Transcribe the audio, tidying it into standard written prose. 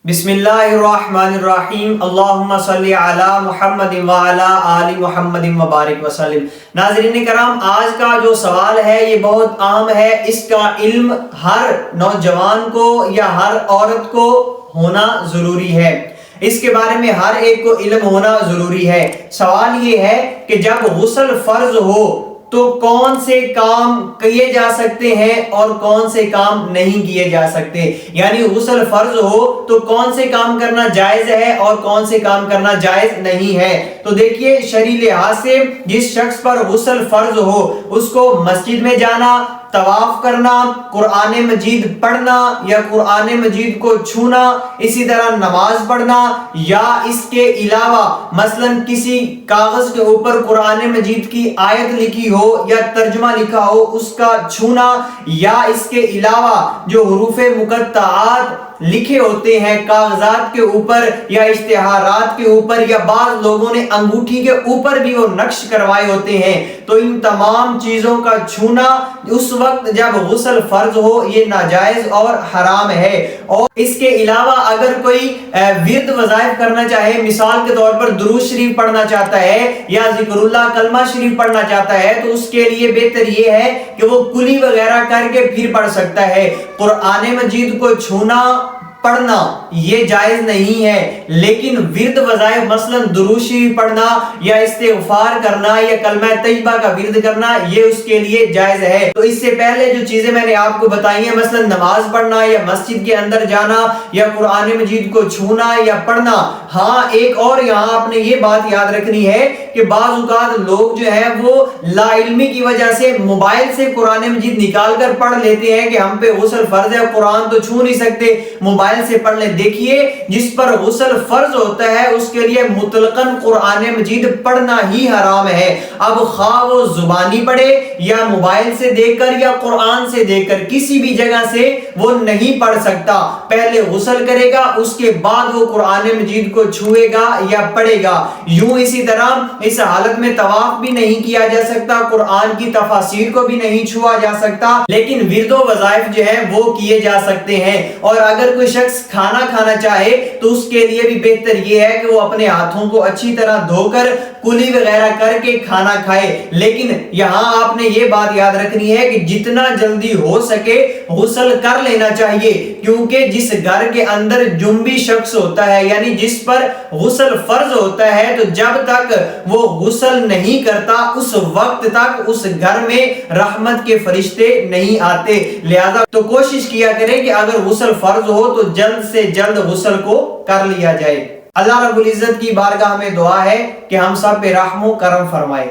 بسم اللہ الرحمن الرحیم اللہم صلی علی محمد وعلی آل محمد وبارک وسلم۔ ناظرین کرام، آج کا جو سوال ہے یہ بہت عام ہے، اس کا علم ہر نوجوان کو یا ہر عورت کو ہونا ضروری ہے، اس کے بارے میں ہر ایک کو علم ہونا ضروری ہے۔ سوال یہ ہے کہ جب غسل فرض ہو تو کون سے کام کیے جا سکتے ہیں اور کون سے کام نہیں کیے جا سکتے، یعنی غسل فرض ہو تو کون سے کام کرنا جائز ہے اور کون سے کام کرنا جائز نہیں ہے۔ تو دیکھیے، شرعی لحاظ سے جس شخص پر غسل فرض ہو اس کو مسجد میں جانا، طواف کرنا، قرآن مجید پڑھنا یا قرآن مجید کو چھونا، اسی طرح نماز پڑھنا، یا اس کے علاوہ مثلا کسی کاغذ کے اوپر قرآن مجید کی آیت لکھی ہو یا ترجمہ لکھا ہو اس کا چھونا، یا اس کے علاوہ جو حروف مقطعات لکھے ہوتے ہیں کاغذات کے اوپر یا اشتہارات کے اوپر، یا بعض لوگوں نے انگوٹھی کے اوپر بھی وہ نقش کروائے ہوتے ہیں، تو ان تمام چیزوں کا چھونا اس وقت جب غسل فرض ہو یہ ناجائز اور حرام ہے۔ اور اس کے علاوہ اگر کوئی ورد وظائف کرنا چاہے، مثال کے طور پر درود شریف پڑھنا چاہتا ہے یا ذکر اللہ کلمہ شریف پڑھنا چاہتا ہے، تو اس کے لیے بہتر یہ ہے کہ وہ کلی وغیرہ کر کے پھر پڑھ سکتا ہے۔ قرآن مجید کو چھونا پڑھنا یہ جائز نہیں ہے، لیکن ورد وظائف مثلا درود شریف پڑھنا یا استغفار کرنا یا کلمہ طیبہ کا ورد کرنا یہ اس کے لیے جائز ہے۔ تو اس سے پہلے جو چیزیں میں نے آپ کو بتائی ہیں، مثلا نماز پڑھنا یا مسجد کے اندر جانا یا قرآن مجید کو چھونا یا پڑھنا، ہاں ایک اور یہاں آپ نے یہ بات یاد رکھنی ہے کہ بعض اوقات لوگ جو ہے وہ لا علمی کی وجہ سے موبائل سے قرآن مجید نکال کر پڑھ لیتے ہیں کہ ہم پہ غسل فرض ہے، قرآن تو چھو نہیں سکتے، موبائل سے پڑھ لیں۔ دیکھیے، جس پر غسل فرض ہوتا ہے اس کے لیے مطلقاً قرآن مجید پڑھنا ہی حرام ہے۔ اب خواہ وہ زبانی پڑھے یا موبائل سے دیکھ کر یا قرآن سے دیکھ کر، کسی بھی جگہ سے وہ نہیں پڑھ سکتا۔ پہلے غسل کرے گا، اس کے بعد وہ قرآن مجید کو چھوئے گا یا پڑھے گا۔ یوں اسی طرح اس حالت میں طواف بھی نہیں کیا جا سکتا، قرآن کی تفاسیر کو بھی نہیں چھوا جا سکتا، لیکن ورد و وظائف جو ہے وہ کیے جا سکتے ہیں۔ اور اگر کوئی شخص کھانا کھانا چاہے تو اس کے لیے بھی بہتر یہ ہے کہ وہ اپنے ہاتھوں کو اچھی طرح دھو کر کلی وغیرہ کر کے کھانا کھائے۔ لیکن یہاں آپ نے یہ بات یاد رکھنی ہے کہ جتنا جلدی ہو سکے غسل کر لینا چاہیے، کیونکہ جس گھر کے اندر جنبی شخص ہوتا ہے، یعنی جس پر غسل فرض ہوتا ہے، تو جب تک وہ غسل نہیں کرتا اس وقت تک اس گھر میں رحمت کے فرشتے نہیں آتے۔ لہذا تو کوشش کیا کریں کہ اگر غسل فرض ہو تو جلد سے جلد غسل کو کر لیا جائے۔ اللہ رب العزت کی بارگاہ میں دعا ہے کہ ہم سب پہ رحم و کرم فرمائے۔